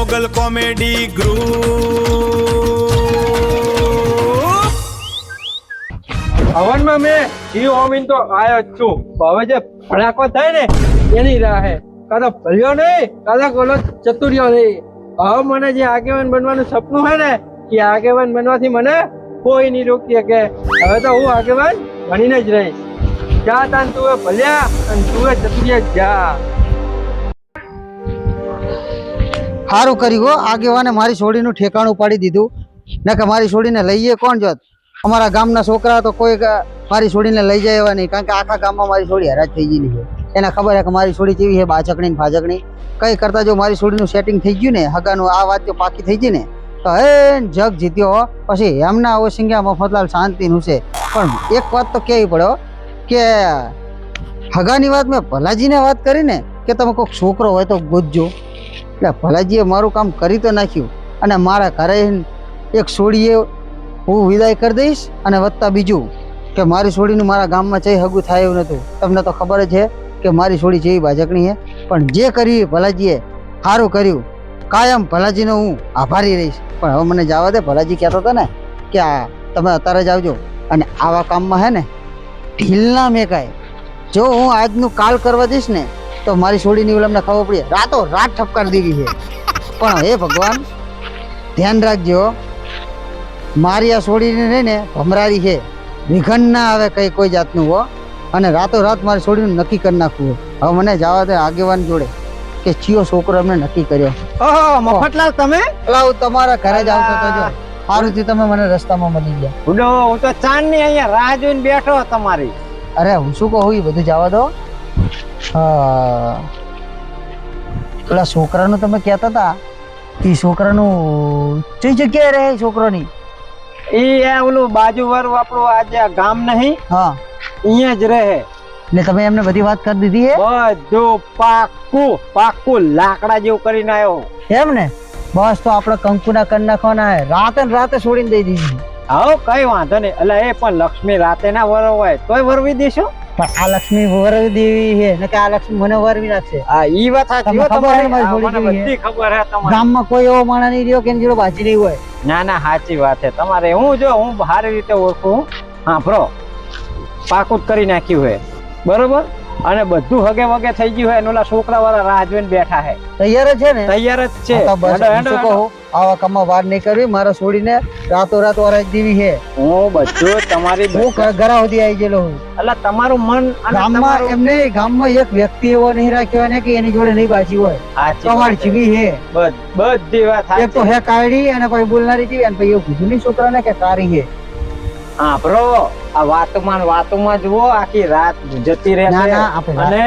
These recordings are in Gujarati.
Mughal comedy group. હવનમાં મેં જીવ હોમીન તો આયો જ છું. હવે જે ભડાકો થાય ને એની રાહે કાતો ભલ્યો નહીં કાતો કોલો ચતુર્યો નહીં. હવે મને જે આગેવાન બનવાનું સપનું છે ને એ આગેવાન બનવાથી મને કોઈ નહીં રોકી શકે. હવે તો હું આગેવાન બનીને જ રહીશ. જા તાન તું ભલ્યા અને તું ચતુર્યા જા. સારું કર્યું હો, આગેવાને મારી છોડીનું ઠેકાણું પાડી દીધું. ને કે મારી છોડીને લઈએ કોણ જોત. અમારા ગામના છોકરા તો કોઈ મારી છોડીને લઈ જાય એવા નહીં, કારણ કે આખા ગામમાં મારી છોડી હરાજ થઈ ગયેલી છે. એને ખબર છે કે મારી છોડી કેવી છે, બાચકણી ને ફાજકણી. કઈ કરતા જો મારી છોડીનું સેટિંગ થઈ ગયું ને, હગાનું આ વાત જો પાકી થઈ ગઈ ને તો હે જગ જીત્યો હો. પછી એમના આવો સિંગ્યા મફતલાલ શાંતિનું છે. પણ એક વાત તો કહેવી પડે કે હગાની વાત મેં ભલાજીને વાત કરી ને કે તમે કોઈક છોકરો હોય તો ગોતજો. એટલે ભલાજીએ મારું કામ કરી તો નાખ્યું અને મારા ઘરે એક છોડીએ હું વિદાય કરી દઈશ. અને વત્તા બીજું કે મારી છોડીનું મારા ગામમાં ચઈ હગું થાય એવું નહોતું. તમને તો ખબર જ છે કે મારી છોડી જેવી બાજકણી છે. પણ જે કર્યું ભલાજીએ સારું કર્યું. કાયમ ભલાજીનો હું આભારી રહીશ. પણ હવે મને જવા દે. ભલાજી કહેતો હતો ને કે તમે અત્યારે જ આવજો. અને આવા કામમાં હે ને ઢીલ ના મેકાય. જો હું આજનું કાલ કરવા દઈશ ને તો મારી છોડીની ઓલમને ખબર પડી રાતો રાત ઠપકાર દેવી છે. પણ હે ભગવાન ધ્યાન રાખજો, મારી આ છોડીને રહીને ભમરારી છે, વિઘન ના આવે કઈ કોઈ જાતનું હો. અને રાતો રાત મારી છોડીનું નક્કી કરી નાખવું. હવે મને જવા દે આગેવાન જોડે કે ચિયો છોકરો એમને નક્કી કર્યો. ઓહો મફતલાલ તમે હું તમારા ઘરે જ આવતો હતો. જો સારુંથી તમે મને રસ્તામાં મળી ગયા. હું તો ચાંદ ની અહીંયા રાહ જોઈને બેઠો તમારી. અરે હું શું કહું એ બધું જવા દો. પેલા છોકરાનું તમે કહેતા હતા એ છોકરાનું કઈ જગ્યાએ રહે છોકરોની? ઓલું બાજુ વાળું આપણું આજે ગામ નહીં, હા અહીંયા જ રહે. ને તમે એમને બધી વાત કરી દીધી બધું પાક્કું પાક્કું લાકડા જેવું કરીને આવ્યો એમ ને? બસ તો આપણે કંકુના કરી નાખવાના હે. રાતે ને રાતે છોડીને દઈ દીધી. હા કઈ વાંધો નહીં. એટલે એ પણ લક્ષ્મી રાતે ના વરવાય તોય વરવી દેશો. પણ આ લક્ષ્મી વરવી દેવી છે ને કે આ લક્ષ્મી મને વરવી નાખશે. હા ઈ વાત સાચી હો તમારી. મને બધી ખબર છે તમારી. ગામમાં કોઈ એવો માણસ નહીં રહ્યો કે એની જોડે બાજી નહીં હોય. ના ના સાચી વાત છે તમારે. હું સારી રીતે ઓળખું. હા બ્રો પાકું કરી નાખ્યું હે બરોબર. અને બધું હગે વગે થઈ ગયું હે. ઓલા છોકરા વાળા રાહ જોઈને બેઠા હે. તૈયાર જ છે ને? તૈયાર જ છે. આવા કામમાં વાર નહીં કરવી. મારા છોડીને રાતો રાત વરાજ દેવી છે. હું બધું તમારી હું ઘરા સુધી આવી ગયેલો હું. એટલે તમારું મન ગામમાં એમને ગામમાં એક વ્યક્તિ એવો નહીં રાખ્યો ને કે એની જોડે નહીં બાજી હોય. તમારી જીવી છે બધી વાત. એક તો હે કાળી અને કોઈ બોલનારી જીવી અને પછી એવું કીધું નહીં છોકરાને કે કાળી છે. હા બ્રો આ વાતોમાં જુઓ આખી રાત જતી રહે છે. અને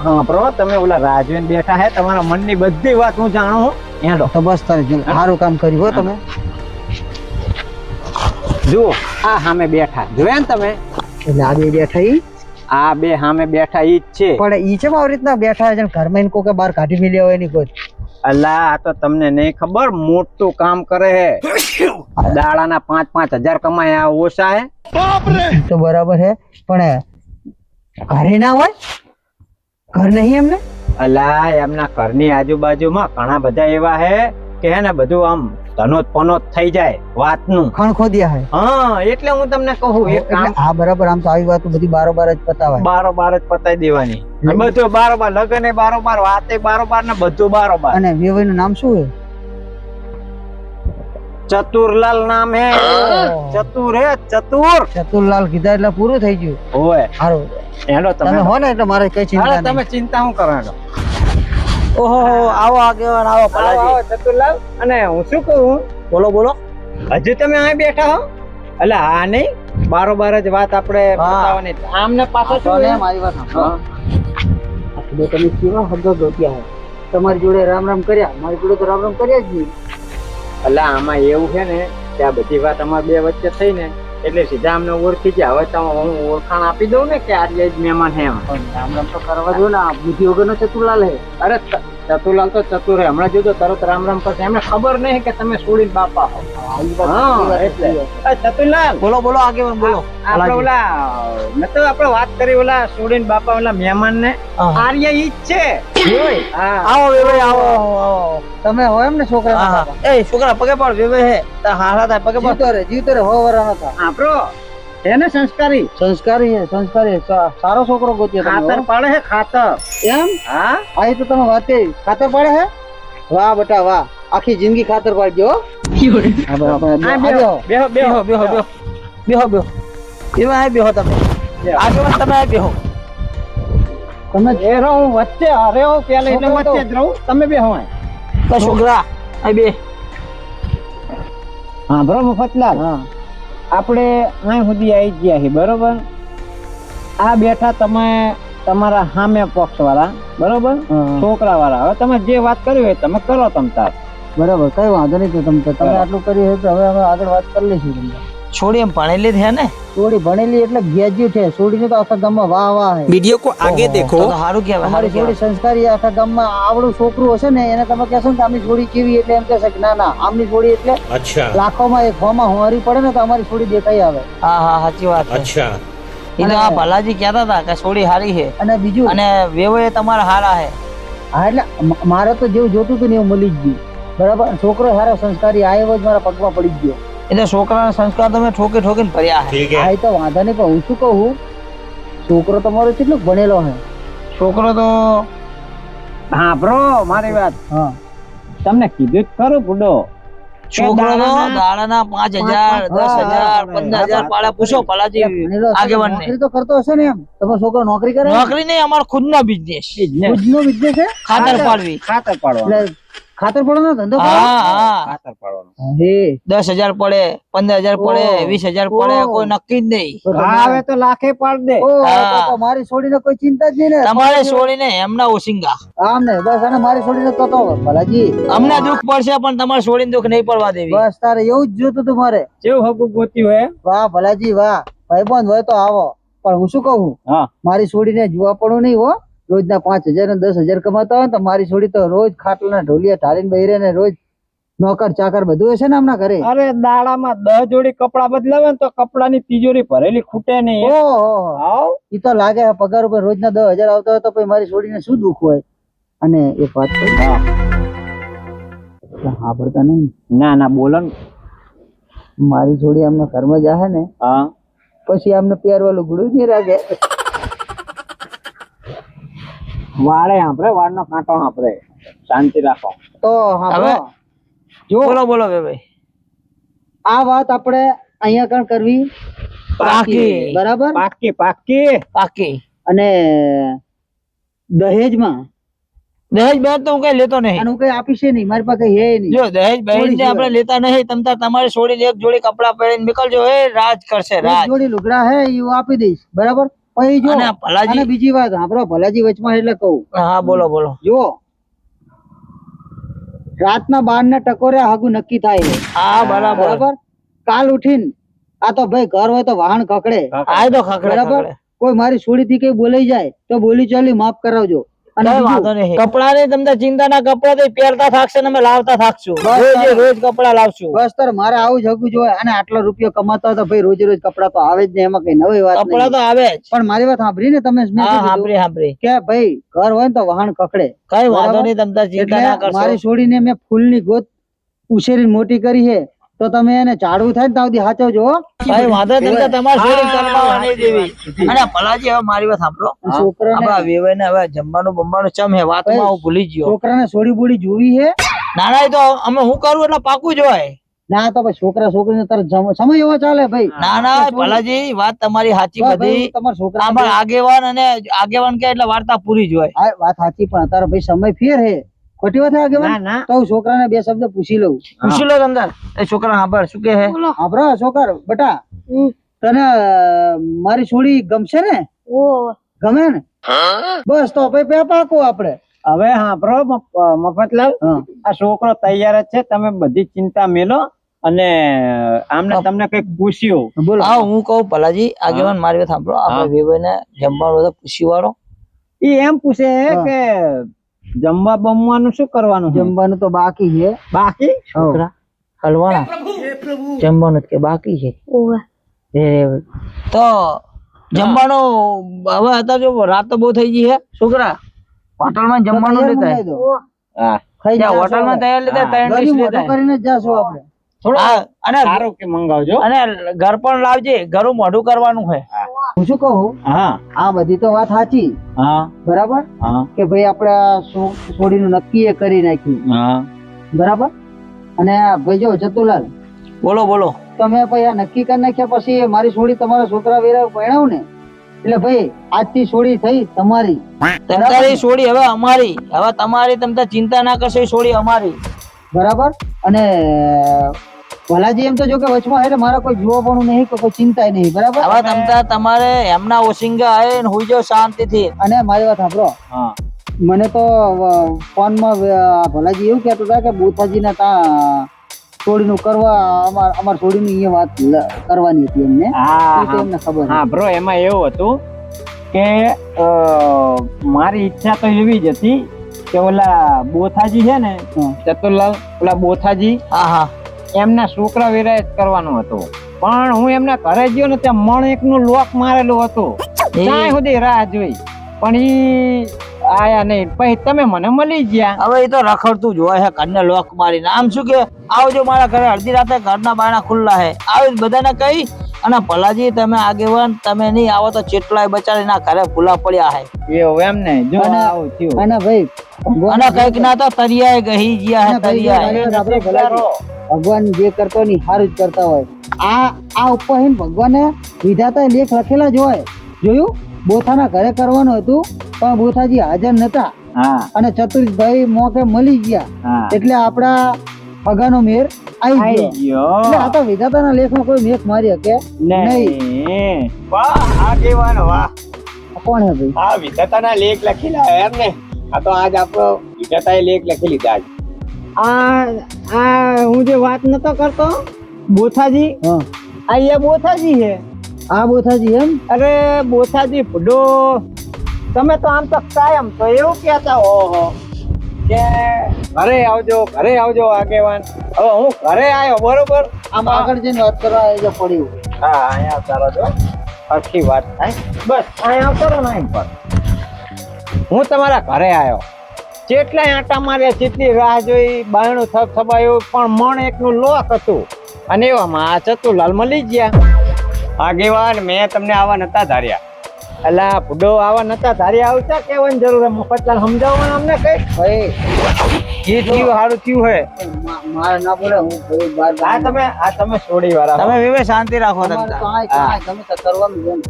હા બ્રો તમે ઓલા રાહ જોઈને બેઠા હે. તમારા મનની બધી વાત હું જાણું. હેડો તો બસ તારે સારું કામ કર્યું હો તમે. જુઓ આ સામે બેઠા જોયા ને તમે? એટલે આ બે બેઠા ઈ? આ બે સામે બેઠા ઈ જ છે. પણ ઈ છે આવી રીતના બેઠા છે ઘરમાં કોઈ બહાર કાઢી મેલ્યા હોય ની કોઈ? અલ્લા આ તો તમને નહીં ખબર. મોટું કામ કરે હે. દાડાના 5,000 કમાય. આ ઓછા હે? તો બરાબર હે. પણ ઘરે ના હોય? ઘર નહીં એમને? અલ્લા એમના ઘરની આજુબાજુમાં ઘણા બધા એવા હે કે હે ને બધું આમ ધનોત પનોત થઈ જાય વાતનું. ખણ ખોદ્યા હે. હા એટલે હું તમને કહું એક કામ. હા બરાબર. આમ તો આવી વાતો બધી બારોબાર જ પતાવાય. બારોબાર જ પતાવી દેવાની. બધું બારોબાર. લગન બારોબાર, વાતે બારોબાર ને બધું બારોબાર. અને વેવાઈ નું નામ શું હે? ચતુરલાલ નામ હે. ચતુર હે ચતુર. ચતુરલાલ કીધા એટલે પૂરું થઈ ગયું. ઓય સારું હેલો તમે હો ને એટલે મારે કઈ ચિંતા નહીં. તમે ચિંતા હું કરો હેલો. ઓહો આવો આગેવાન આવો ભલાજી. ચતુરલાલ અને હું શું કહું? બોલો બોલો. હજુ તમે અહીં બેઠા હો? એટલે હા નહીં બારોબાર જ વાત આપણે બતાવવાની. આમને પાછો શું હે? મારી વાત સાંભળો. તમે કેવા હગો ગોત્યા હે? તમારી જોડે રામ રામ કર્યા, મારી જોડે તો રામ રામ કર્યા જ નહીં. એટલે આમાં એવું છે ને કે આ બધી વાત અમારા બે વચ્ચે થઈ ને એટલે સીધા અમને ઓળખી ગયા. હવે તમે હું ઓળખાણ આપી દઉં ને કે આજે જ મહેમાન હે. રામ રામ તો કરવા દો ને. બુદ્ધિ વગર નો ચતુરલાલ હે. અરે ચતુરલાલ તો ચતુર હે હમણાં જોજો તરત રામ રામ કરશે એમને ખબર નહીં કે તમે છોડીને બાપા હો હા એટલે ચતુરલાલ બોલો બોલો આગેવાન બોલો. આપણે ઓલા નતો આપણે વાત કરી ઓલા છોડીને બાપા ઓલા મહેમાન ને હા. આર્ય ઈ જ છે હા આવો વેવાઈ આવો આવો. તમે હોય એમ ને છોકરા હા હા. એ છોકરા પગે પડ વેવાઈ હે તાર હારા થાય પગે પડ. જીવતો રે 100 વર્ષ હતા. આપણો છે ને સંસ્કારી સંસ્કારી સારો છોકરો ગોત્યો તમે, ખાતર હો. પાડે હે ખાતર એમ હા આ તો તમે વાત કરી ખાતર પાડે હે વાહ બેટા વાહ આખી જિંદગી ખાતર પાડજો હો. હા, બરાબર. આ આ બેહો બેહો. બેહો બેહો બેહો બેહો બેહો બેહો. એમાં આ બેહો તમે આગેવાન તમે આ બેહો. તમે એ રહો હું વચ્ચે અરે હું પેલે એટલે છોકરો તો- વચ્ચે જ રહું તમે બેહો અહીં. તો છોકરા આ બે હા બરોબર મફતલાલ હા આપણે અહીં સુધી આવી ગયા છીએ બરોબર આ બેઠા તમે તમારા સામે પક્ષ વાળા બરોબર હા. છોકરા વાળા હવે તમે જે વાત કરી હોય તમે કરો તમ તાર બરાબર કઈ વાંધો નહીં. તો તમે આટલું કર્યું છે તો હવે અમે આગળ વાત કરી લઈશું તમને. છોડી એમ ભણેલી છે ને સોડી ભણેલી એટલે ગ્રેજ્યુએટ છે. સોડીને તો આખા ગામમાં વાહ વાહ હે. वीडियो को आगे देखो તો સારું કહેવાય અમારી સારું સોડી સંસ્કારી આખા ગામમાં આવડું છોકરું હશે ને એને તમે કહેશો ને કે આમની સોડી કેવી એટલે એમ કહેશે કે ના ના આમની સોડી એટલે अच्छा લાખોમાં એક હોમાં હોરી પડે ને તો અમારી સોડી દેખાઈ આવે. હા હા સાચી વાત છે. अच्छा એ તો આ ભલાજી કહેતા હતા કે છોડી હારી છે અને બીજું અને વેવાઈ તમારા હારા છે. હા એટલે મારે તો જેવું જોતું હતું ને એવું મળી જ ગયું. બરાબર છોકરો સારો સંસ્કારી આવ્યો જ મારા પગમાં પડી જ ગયો. એટલે છોકરાના સંસ્કાર તમે ઠોકી ઠોકીને ભર્યા છે. ठीक હા है એ તો વાંધો નહીં પણ હું શું કહું છોકરો તમારો કેટલો ભણેલો હે. છોકરો તો હા બ્રો મારી વાત હા તમને કીધું જ ખરું બુડો છોકરો તો દાડાના- દાડાના 5,000 10,000 15,000 પાડે પૂછો ભલાજી ભણેલો હશે તો આગેવાન ને. નોકરી તો કરતો હશે ને એમ તમારો છોકરો નોકરી કરે નોકરી નહીં અમારો ખુદનો બિઝનેસ ખુદનો બિઝનેસ છે ખાતર પાડવી. ખાતર પાડવાનું એટલે ખાતર પડવાનો ધંધો કરે? હા હા ખાતર પાડવાનું હે 10,000 પડે 15,000 પડે ઓહ. 20,000 પડે ઓહ. કોઈ નક્કી જ નહીં. તો તમે- આવે તો લાખે પાડ દે ઓહ, હા. તો મારી છોડીને કોઈ ચિંતા જ નહીં ને તમારે છોડીને એમના ઓસિંગા આમ ને બસ અને મારી છોડીને તો ભલાજી અમને દુઃખ પડશે પણ તમારે છોડીને દુઃખ નહીં પડવા દેવી. બસ તારે એવું જ જોતું તું મારે. કેવું હગું ગોત્યું હે વાહ ભલાજી વાહ ભાઈબંધ હોય તો આવો પણ હું શું કહું હા મારી છોડીને જોવા પડવું નહીં હો. રોજના 5,000 ને 10,000 કમાતા હોય ને તો મારી છોડી તો રોજ ખાટલા ઢોલિયા ઢાળીને બહેરે ને રોજ નોકર ચાકર બધું હશે ને આમના ઘરે. અરે દાડામાં 10 જોડી કપડા બદલાવે ને તો કપડાની તિજોરી ભરેલી ખૂટે નહીં ઓહો આવ ઈ તો લાગે છે પગાર ઉપર રોજના 10,000 આવતા હોય તો પછી મારી છોડીને શું દુઃખ હોય. અને એક વાત કહું હા હા ભરતા નહીં ના ના બોલો ને મારી છોડી આમના ઘરમાં જાહે ને હા પછી આમને પહેરવાલું ગુડું જ નહીં રાખે. વાળે હાંભળે વાળનો કાંટો હાંભળે શાંતિ રાખો તો હા જો બોલો બોલો ભાઈ આ વાત આપણે અહીંયા કણ કરવી પાકી. બરાબર પાકી પાકી પાકી. અને દહેજમાં દહેજ બેન તો હું કઈ લેતો નહીં. આનું કઈ આપીશે નહીં મારી પાસે હે નહીં. જો દહેજ બહેન છોડી ને આપણે લેતા નહીં તમતા તમારે છોડીને એક જોડી કપડા પહેરીને નીકળજો એ રાજ કરશે એક રાજ. જોડી લુગડા હે એ હું આપી દઈશ બરાબર પછી જો અને ભલાજી અને બીજી વાત આપણો ભલાજી વચમાં એટલે કહું હા બોલો બોલો જો રાતના 12 ના ટકોરે હાગુ નક્કી થાય છે. હા બરાબર બરાબર કાલ ઉઠીને આ તો ભાઈ ઘર હોય તો વાહન કકડે આ તો ખકડે બરાબર ખકડે. કોઈ મારી છોડી થી કઈ બોલાઈ જાય તો બોલી ચાલી માફ કરાવજો. અને કઈ બીજું, વાંધો નહીં. કપડાની તમને ચિંતા ના કપડા તો પહેરતા થાકશે ને અમે લાવતા થાકશું બસ રોજ તારે. રોજ કપડા લાવશું. બસ તાર મારે આવું જ હગું જોઈએ અને આટલો રૂપિયો કમાતા હોય તો ભાઈ રોજ રોજ કપડા તો આવે જ ને એમાં કઈ નવી વાત કપડા નહીં. તો આવે જ. પણ મારી વાત સાંભળી ને તમે મેં હા શું કીધું? સાંભળી સાંભળી કે ભાઈ ઘર હોય ને તો વાહન કકડે. કઈ વાંધો બરાબર? નહીં તમતા ચિંતા ના એટલે કરશો. મારી છોડીને મેં ફૂલની ગોત ઉછેરીને મોટી કરી છે તો તમે એને ઝાડવું થાય ને ત્યાં સુધી સાચવજો હો. કઈ વાંધો નહીં તમતા તમારે છોડીને કરમાવા નહીં દેવી. અને ભલાજી હવે મારી વાત સાંભળો છોકરાને આપડા વેવાઈને હવે જમવાનું બમવાનું ચમ હે વાતમાં હું ભૂલી જ ગયો. છોકરાને છોડી બોડી જોવી છે ના ના એ તો અમે હું કરું એટલે પાકું જ હોય. ના તો ભાઈ છોકરા છોકરીને તારે સમય એવો ચાલે ભાઈ. ના ના ભલાજી વાત તમારી સાચી બસ ભાઈ, બધી. હું તમારા છોકરાને આમાં આગેવાન અને આગેવાન કે એટલે વાર્તા પૂરી જ હોય. હા, વાત સાચી પણ તારા ભાઈ સમય ફેર હે ખોટી વાત હે ના આગેવાન? ના તો હું છોકરાને બે શબ્દ પૂછી લઉં. પૂછી લો અંદર એ છોકરા સાંભળ શું કે હે. આપડે છોકર બેટા તને મારી છોડી ગમશે ને? ગમે ને? બસ તો ભાઈ પે પાકો આપડે. હવે હાંભળો મફતલાલ હા. આ છોકરો તૈયાર જ છે તમે બધી ચિંતા મેલો અને આમને તમને કઈક પૂછ્યું બોલો હા હું કહું ભલાજી આગેવાન મારી વાત સાંભળો આપણે વેવાઈને જમવાનું તો પૂછી વાળો. ઈ એમ પૂછે હા. કે જમવા બમવાનું શું કરવાનું છે? જમવાનું તો બાકી છે. બાકી છોકરા હલવાના જમવાનું જ કે બાકી છે એ તો જમવાનું હવે હતા જો રાત તો બહુ થઈ ગઈ છે છોકરા હોટલમાં જમવાનું તૈયાર લેતા મંગાવી દો. હા ખાઈ ત્યાં જાશો હોટલમાં હવે. તૈયાર લેતા ત્રણ ગળ્યું ડીશ મોઢું લેતા કરીને જ જાશો આપણે. હા, અને સારું કે મંગાવજો. અને ઘર પણ લાવજે ઘરું મોઢું કરવાનું છે હું શું કહું, હા આ બધી તો વાત સાચી, હા બરાબર, હા કે ભાઈ આપણે છોડીનું નક્કી એ કરી નાખ્યું, હા બરાબર. અને ભાઈ જો જતુલાલ, બોલો બોલો તમે ભાઈ આ નક્કી કરી નાખ્યા પછી મારી છોડી તમારા છોકરા વેરા પરણાવ ને, એટલે ભાઈ આજથી છોડી થઈ તમારી. તમારી છોડી હવે અમારી, હવે તમારી તમતા ચિંતા ના કરશો એ છોડી અમારી. બરાબર. અને ભલાજી એમ તો જો કે વચમાં એટલે મારા કોઈ જોવાનું નહીં કે કોઈ ચિંતા નહીં, બરાબર. હવે તમતા તમારે એમના ઓસિંગા આવીને ને હુઈ જાઓ શાંતિથી. અને મારી વાત સાંભળો, હા મને તો ફોનમાં ભલાજી એવું કહેતો હતા કે બોથાજીના ત્યાં છોડીનું કરવા અમાર છોડીની અહીંયા વાત કરવાની હતી એમને. એ તો એમને ખબર હા બ્રો, એમાં એવું હતું કે મારી ઈચ્છા તો એવી જ હતી કે ઓલા બોથાજી છે ને, ચતુરલાલ, ઓલા બોથાજી, હા હા એમના છોકરા વેરાય જ કરવાનું હતું. પણ હું એમના ઘરે ગયો ને ત્યાં મણ એકનું લોક મારેલું હતું. ત્યાં સુધી રાહ જોઈ પણ ઈ આયા નહીં. પછી તમે મને મળી ગયા. હવે એ તો રખડતું જ હોય છે ઘરને લોક મારીને. આમ શું કે આવજો મારા ઘરે અડધી રાતે ઘરના બારણા ખુલ્લા છે, આવી બધાને કહી અને ભલાજી તમે આગેવાન તમે નહીં આવો તો ચેટલાય બચારીના ઘરે ભૂલા પડ્યા છે. એવું એમ ને, જો આવું થયું. અને ભાઈ અને કઈક ના તો તરિયાએ ગહી ગયા છે તરિયાએ. આપણે ભગવાન જે કરતો ની સારું જ કરતા હોય. આ ઉપર હે ને ભગવાને વિધાતા લેખ લખેલા જ હોય. જોયું, બોથાના ઘરે કરવાનું હતું પણ બોથાજી હાજર નતા હા અને ચતુરભાઈ મોકે મળી ગયા, હા એટલે આપડા પગાનો મેર આવી ગયો. એટલે આ તો વિધાતાના લેખમાં કોઈ મેઘ મારી શકે નહીં. નહીં. વાહ આગેવાન વાહ. કોણ હે ભાઈ? આ વિધાતાના લેખ લખેલા એમ ને. આ તો આજ આપણો વિધાતાએ લેખ લખી લીધા. આ હું જે વાત નતો કરતો બોથાજી, હા, આ બોથાજી છે. આ બોથાજી એમ? અરે બોથાજી બુડો, તમે તો આમ તો કાયમ તો એવું કહેતા ઓહો કે ઘરે આવજો આગેવાન. હવે હું ઘરે આવ્યો બરોબર. આમ આગળ જઈને વાત કરવા એ જો પડ્યું. હા અહીંયા ચાલો જો આખી વાત થાય. બસ અહીંયા કરો ને અહીં પર. હું તમારા ઘરે આવ્યો, જેટલાય આંટા માર્યા, જેટલી રાહ જોઈ, બાયણું થબાયું, પણ મણ એકનું લોક હતું. અને એવામાં આ ચતુરલાલ મળી ગયા. આગેવાન મેં તમને આવા નતા ધાર્યા. અલા બુડો, આવા નતા ધાર્યા. આવતા કેવાની જરૂર? મફતલાલ સમજાવવાનું અમને કઈ. ભાઈ એ થયું સારું થયું હે. મારે ના બોલે, હું ભાઈ બાર આ તમે છોડી વાળા. તમે વિવે શાંતિ રાખો તમારે તમતા. તો આય તમે તો કરવાનું છે ને.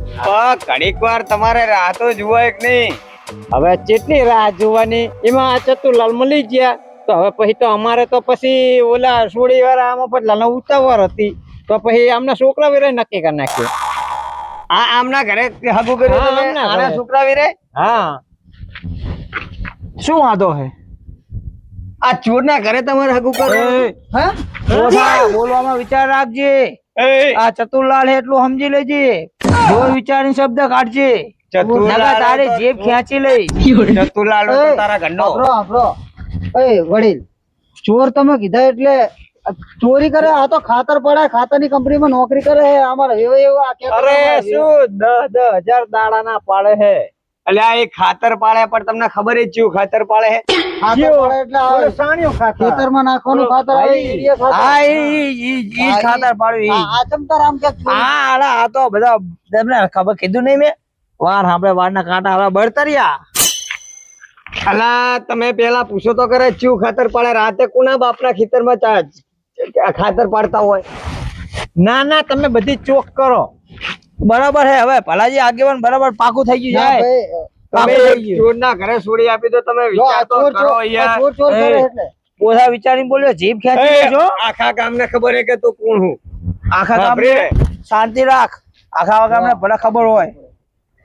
ઘડીક વાર તમારે રાહ તો જોવાય કે નહીં? હવે કેટલી રાહ જોવાની? એમાં આ ચતુરલાલ મળી ગયા તો હવે પછી તો અમારે તો પછી ઓલા સોડી વાળા આમાં પછી લાલ ઉતાવળ હતી તો પછી આમના છોકરા વેરે નક્કી કરી નાખ્યું. આ આમના ઘરે હગું કર્યું તમે? આના છોકરા વેરે? હા. શું વાંધો છે? આ ચોરના ઘરે તમારે હગું કર્યું? હા, બોલવામાં વિચાર રાખજે. આ ચતુરલાલ હે એટલું સમજી લેજે. જોર વિચારીને શબ્દ કાઢજે. નકર તારી જીભ ખેંચી લઈ. ચતુરલાલ તો તારા ઘરનો. આપણો એ વડીલ, ચોર તમે કીધા એટલે ચોરી કરે? આ તો ખાતર પડે, ખાતરની કંપનીમાં નોકરી કરે. અમારે એવું આ કે અરે શું 10,000 દાડાના પાડે હે. એટલે આ એક ખાતર પાડે, પણ તમને ખબર જ છે ખાતર પાડે હે? ખાતર પડે એટલે આવે સાણિયું ખાતર. ખેતરમાં નાખવાનું ખાતર આવે, યુરિયા ખાતર. હા ઈ ખાતર પાડ્યું ઈ. આ ચમતા રામ કે આ તો બધા તમને ખબર કીધું નહીં મેં? વાર સાંભળે વારના કાંટા હવે બળતરિયા. અલા તમે પેલા પૂછો તો કરે ચિયું ખાતર પાડે? રાતે કોના બાપના ખેતરમાં ખાતર પાડતા હોય? ના તમે બધી ચોક કરો. બરાબર હે. હવે ભલાજી આગેવાન બરાબર પાકું થઈ ગયું જાય. તમે ચોરના ઘરે છોડી આપી તો તમે વિચાર તો કરો યાર. ચોર કરે એટલે ઓછા વિચારીને બોલ્યો, જીભ ખેંચી લેજો. આખા ગામને ખબર હે કે તું કોણ હું. આખા ગામને શાંતિ રાખ. આખા ગામને ભલે ખબર હોય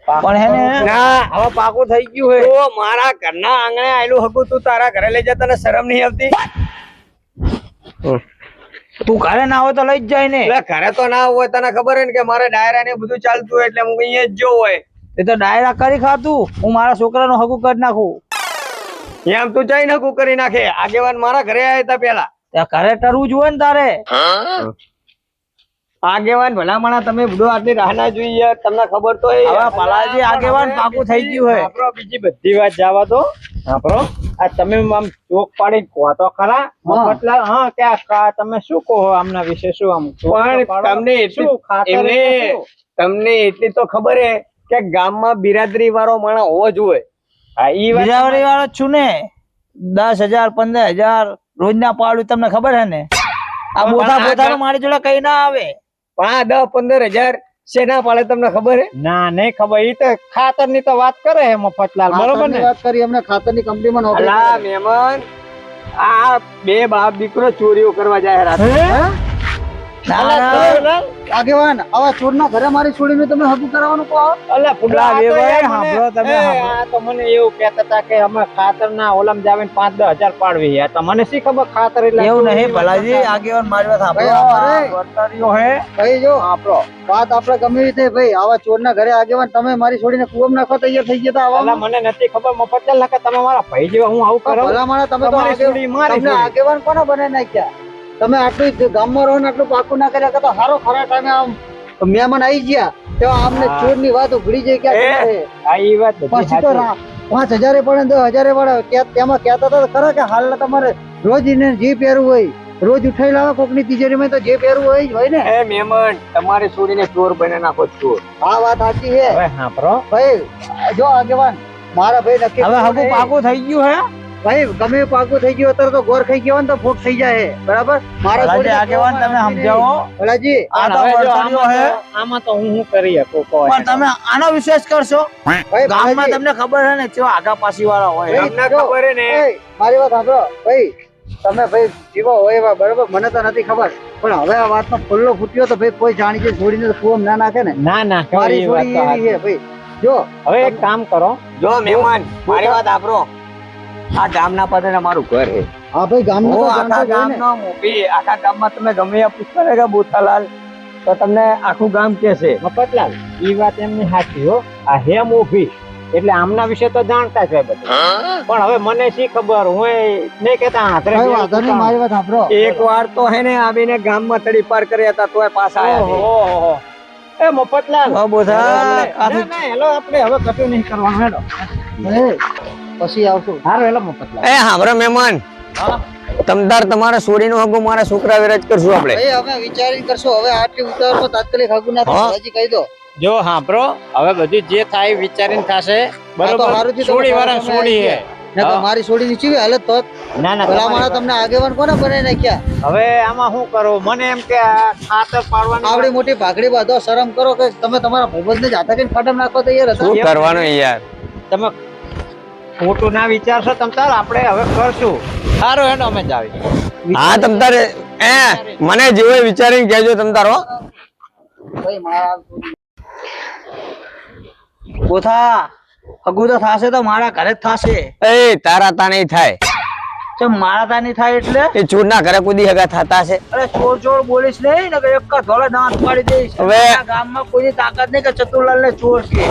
પણ હે ને ના હવે પાકું થઈ ગયું હે. તો મારા ઘરના આંગણે આયલું હગું તું તારા ઘરે લઈ જા. તને શરમ નહીં આવતી? તું ઘરે ના હોય તો લઈ જ જાય ને. એટલે ઘરે તો ના હોય, તને ખબર હે ને કે મારે ડાયરા ને બધું ચાલતું હોય એટલે હું અહીંયા જ જો હોય. એ તો ડાયરા કરી ખાતું. હું મારા છોકરાનું હગું કરી નાખું. એમ તું જઈ નકું કરી નાખે. આગેવાન મારા ઘરે આવ્યા હતા પેલા. ત્યાં ઘરે ટરવું જોઈએ ને તારે. આગેવાન ભલામણા તમે બધું આટલી રાહ ના જોઈએ. તમને ખબર તો હવે પલાજી આગેવાન પાકું થઈ ગયું હે. આપણો બીજી બધી વાત જવા દો. આપણો આ તમે આમ ચોક પાડી કહો તો ખરા. મફતલાલ હા ક્યાં તમે શું કહો આમના વિશે શું આમ પણ તમને એટલી તો ખબર હે કે ગામમાં બિરાદરી વાળો માણસ હોવો જોઈએ. હા ઈ વાત બિરાવરી વાળો જ છું ને. 10,000 15,000 રોજના પાડું તમને ખબર હે ને. આ બોથા મારી જોડે કઈ ના આવે. પણ આ 10-15,000 શેના પાડે તમને ખબર હે? ના નહીં ખબર. ઈ તો ખાતર ની તો વાત કરે હે મફતલાલ, બરોબર ને? વાત કરી અમને ખાતરની કંપનીમાં નોકરી. અલા મહેમાન, આ બે બાપ દીકરો ચોરીઓ કરવા જાય રાતે. આગેવાન આવા ચોરના ઘરે મારી છોડીને તમે હગું કરાવવાનું કહો. અલા ફુગલા આ વેવાય સાંભળો તમે, સાંભળો. આ તો મને એવું કહેતા હતા કે અમે ખાતર ના ઓલમ જાવીને 5-10,000 પાડવી. આ તો મને શી ખબર ખાતર એટલે એવું ચોરી નહીં ભલાજી. આગેવાન મારી વાત ભાઈ, સાંભળો. વર્તારીઓ હે. ભાઈ જો આપણો વાત આપણે ગમે રીતે ભાઈ આવા ચોરના ઘરે આગેવાન તમે મારી છોડીને કુવમ નાખવા તૈયાર થઈ ગયા હતા અલા મને નથી ખબર મફતલાલ કે તમે મારા ભાઈ જેવા હું આવું કરું. ભલામણા તમે તો તમારી છોડી મારી તમને છોડી. આગેવાન કોને બનાવી નાખ્યા? તમે આટલું ગામમાં રહો ને આટલું પાકું ના કર્યા તો સારો ખરા ટાઈમે આમ મહેમાન આવી ગયા તો આમને હા. ચોરની વાત ઉઘડી જાય ક્યાં ખબર છે? આ ઈ વાત બધી પછી તો સાચી. 5,000 પડે 10,000 પડે તેમાં કહેતા હતા ખરા કે હાલ તમારે રોજ એને જે પહેરવું હોય રોજ ઉઠાઈ લાવે કોકની તિજોરીમાં તો જે પહેરવું હોય જ હોય ને. એ મહેમાન તમારી છોડીને ચોર બને નાખો ચોર. આ વાત સાચી છે હવે સાંભળો ભાઈ. જો આગેવાન મારા ભાઈ નક્કી હવે કરવું હગું નહીં. પાકું થઈ ગયું હે. ભાઈ ગમે પાકું થઈ ગયું અત્યારે તો ગોર ખાઈ ગયો ને તો ફૂટ થઈ જાય છે. બરાબર મારા ભલાજી છોડીને આગેવાન તમે કહેવામાં સમજાવો. ભલાજી આ તો હવે જો વર્તારીઓ હે. આમાં તો હું કરી શકું કોઈ. પણ તમે આનો વિશેષ કરશો. ભાઈ ગામમાં ભલાજી, તમને ખબર હે ને કેવા આગા પાછી વાળા હોય. ભાઈ, તમને જો, ખબર હે ને? ભાઈ, મારી વાત સાંભળો ભાઈ. તમે ભાઈ જીવો હોય એવા બરાબર મને તો નથી ખબર પણ હવે આ વાતનો ખુલ્લો ફૂટ્યો તો ભાઈ કોઈ જાણી છે છોડીને તો કુવમ ના નાખે ને. ના ના મારી એ વાત છોડી તો એવી સાચી. છે ભાઈ. જો હવે એક કામ કરો. જો મહેમાન મારી વાત આપરો. આ ગામના પદે મારું ઘર છે. હા ભાઈ ગામનો હું તો આખા જાણતો જ હોય ને. ગામનો મોભી. આખા ગામમાં તમે ગમે એ પૂછો ને કે બોથાલાલ તો તમને આખું ગામ કહેશે મફતલાલ ઈ વાત એમની સાચી હો. આ હે મોભી એટલે આમના વિશે તો જાણતા જ હોય બધું. પણ હવે મને શી ખબર, હું નહીં કેતા હાથરે ભાઈ વાંધો નહીં મારી વાત સાંભળો. એક વાર તો હે ને આવીને ગામમાં તડી પાર કર્યા હતા તોય પાછા આયા છે. એ મફતલાલ હા, બોથા, ના, કાફી- ના, હેલો આપણે હવે કશું નહીં કરવાનું હેડો. એ, પછી આવશું. હારું હેલો મફતલાલ. એ હાંભળો મહેમાન, તમતાર તમારા છોડીનું હગું મારા છોકરા વેર જ કરશું આપણે. ભાઈ અમે વિચારીને કરશું હવે આટલી ઉતાવળમાં તાત્કાલિક હગું ના થાય. હજી કહી દો. જો હાંભળો હવે બધું જે થાય વિચારીને થશે આ તો હારું થયું તમે સોડી વાળા તમે સોડી આવી હે. નકર મારી છોડીની ચીવી હાલત તો ના ના ભલા તમારી માણસ તમને આગેવાન કોને બનાવી નાખ્યા? હવે આમાં શું કરું, મને એમ કે આ ખાતર પાડવાની આવડી મોટી ભાગડી બાંધો શરમ કરો કે તમે તમારા ભાઈબંધને જ હાથે કરીને ખાટમ નાખો તો યાર શું કરવાનું યાર? તમે ખોટું ના વિચારશો તમ તાર આપણે હવે કરશું. સારું હેડો અમે જ આવી. હા તમતારે મને જેવો વિચારીને કહેજો તમતારો. ભાઈ મારા બોથા હગું તો થાશે તો મારા ઘરે જ થાશે. એ તારા તા નહીં થાય. ચમ મારા તા નહીં થાય એટલે? એ ચોરના ઘરે કુદી હગા થતા છે. અરે ચોર ચોર બોલીશ નહીં ને કે એક ધોળે દાંત પાડી દઈશ. હવે- આ ગામમાં કોઈની તાકાત નહીં કે ચતુરલાલ ને ચોર કે.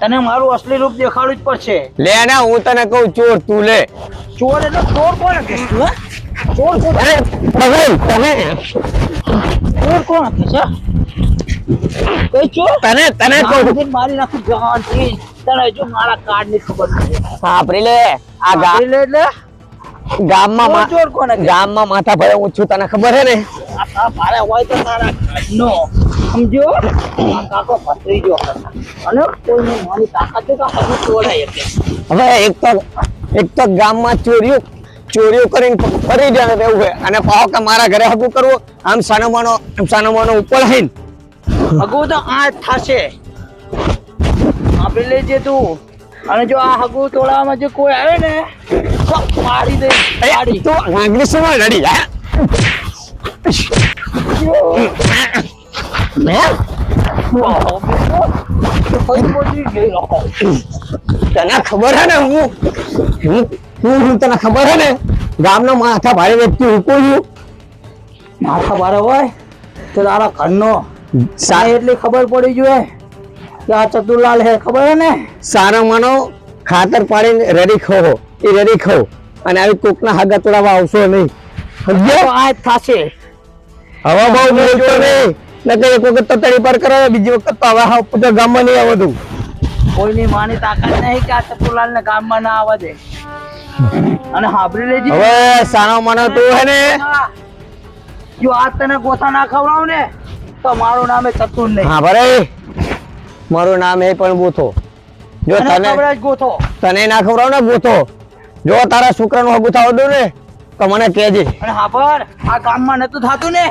તને મારું અસલી રૂપ દેખાડવું જ પડશે. લે ને હું તને કહું ચોર તું લે. ચોર એટલે ચોર કોણ કે તું હે? ચોર કોણ? અરે તમે ચોર કોણ કે છે? કઈ ચોર? તને કહું ગાંધીને મારી નાખું જાનથી. તને જો મારા કાર્ડ ની ખબર નથી. સાંભળી લે. આ એટલે ગામમાં ચોર ચોર કોને કે? ગામમાં માથા ભરે હું છું તને ખબર છે ને. આ મારે હોય તો તારા ઘરનો સમજો. આ કાકો ભત્રીજો અને કોઈને મારી તાકાત છે તો હજુ તોડાય એટલે. હવે એક તો ગામમાં ચોરીઓ કરીને ફરી જાય એવું છે અને પાહો કે મારા ઘરે હગું કરવું આમ સાનોમાનો ઉપર હૈન. હગું તો આ જ થશે. આપી લેજે તું. અને જો આ હગું તોડાવવામાં જે કોઈ આવે ને તો પાડી દે. પાડી તું આંગળી શું લડી હે? તને ખબર હે ને હું તને ખબર હે ને ગામનો માથા ભારે વ્યક્તિ હું કોઈ છું. માથા ભારે હોય તો તારા ઘરનો એટલી ખબર પડી જોઈએ કે આ ચતુરલાલ હે. ખબર હે ને? સારો માનો ખાતર પાડીને રેડી ખો એ રેડી ખાઓ અને આવી કોકના હાગા તોડાવવા આવશો નહીં સમજ્યો? તો આ જ થશે. હવા બહુ બોલતો નહીં નકર એક વખત તો તળી પાર કરાવે બીજી વખત તો હવે હા પૂરા ગામમાં નહીં આવે તું. કોઈની માની તાકાત નહીં કે આ ચતુરલાલ ને ગામમાં ના આવવા દે. અને હાંભળી લેજે, હવે સાનો માનો તું હે ને જો આજ તને ગોથા ના ખવડાવું ને તો મારું નામ એ ચતુર નહીં. હા ભરે મારું નામ એ પણ ગોથો. જો તને તને ખવડાવ જ ગોથો. તને ના ખવડાવ ને ગોથો જો તારા છોકરાનું હગું થવા દઉં ને તો મને કહેજે. અને હાંભળ, આ ગામમાં નતું થાતું ને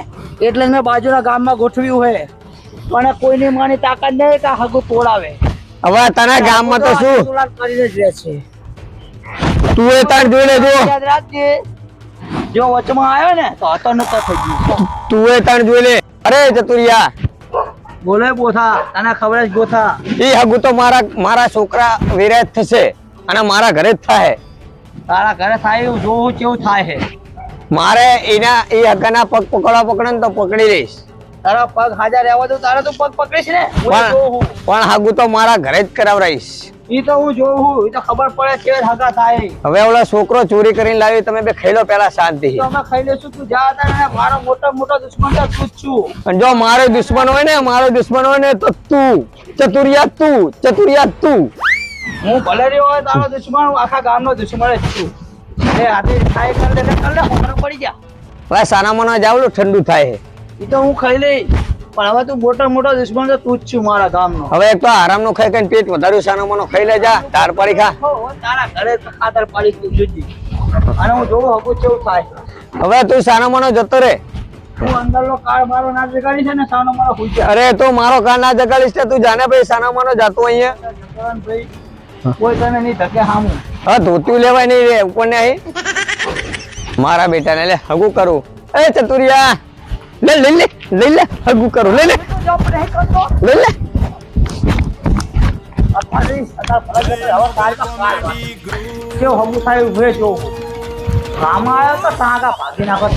એટલે મેં બાજુના ગામમાં ગોઠવ્યું હે. પણ કોઈની માની તાકાત નહીં કે આ હગું તોડાવે. હવે તને ગામમાં તો શું ચતુરલાલ કરીને જ રહે છે. તું એ તાર જોઈ લેજો. યાદ રાખજે, જો વચમાં આવ્યો ને તો હતો નતો થઈ ગયું. તું એ તાર જોઈ લે. અરે ચતુરિયા બોલે ગોથા, તને ખબર જ ગોથા. એ હગું તો મારા છોકરા વિરાજ થશે અને મારા ઘરે જ થાય. તારા ઘરે થાય એવું જોવું કેવું થાય છે. મારે એના એ હગાના પગ પકડે ને તો પકડી લઈશ. તારા પગ હાજર રહેવા દઉં, તારે તું પગ પકડીશ ને હું એ જોઉં. પણ હગું તો મારા ઘરે જ કરાવરાઈશ. ઈ તો હું જોઉં, ઈ તો ખબર પડે કે હગા થાય. હવે ઓલો છોકરો ચોરી કરીને લાવી તમે બે ખાઈ લો પેલા શાંતિ. તો અમે ખાઈ લેશું, તું જા તારે. મારો મોટો દુશ્મન તો તું જ છું. અને જો મારો દુશ્મન હોય ને તો તું ચતુરિયા તું. હું ભલે રહ્યો હોય તારો દુશ્મન, હું આખા ગામનો દુશ્મન જ છું. એ આથી ખાઈ કર લે હોમરો પડી જા. હવે સાનામાના જાવલું ઠંડુ થાય છે. ઈ તો હું ખાઈ લઈ, પણ હવે તું મોટો દુશ્મન તો તું જ છું મારા ગામનો. હવે એક તો આરામનું ખાઈ ખાઈને પેટ વધાર્યું સાનામાનો ખાઈ લે જા તાર પાડી ખા. તારા ઘરે તો ખાતર પાડી તું જોજી. અને હું જોઉં હકું કેવું થાય. હવે તું સાનામાનો જતો રે. તું અંદરનો કાળ મારો ના જગાડી છે ને સાનો મારો હુઈ અરે તો મારો કાન ના જગાડીશ તે તું જાને ભાઈ સાનામાનો જાતો અહીંયા. ભાઈ કોઈ તને નહીં ધકે હામું. હા ધોતું લેવાય નહીં રે ઉપર ને અહીં મારા બેટાને લે હગું કરું. એ ચતુરિયા લઈ લે હગું કરું લઈ લે. કેવું હમું થાય એવું જો. આમાં આવ્યો તો તાગા ભાગી નાખો.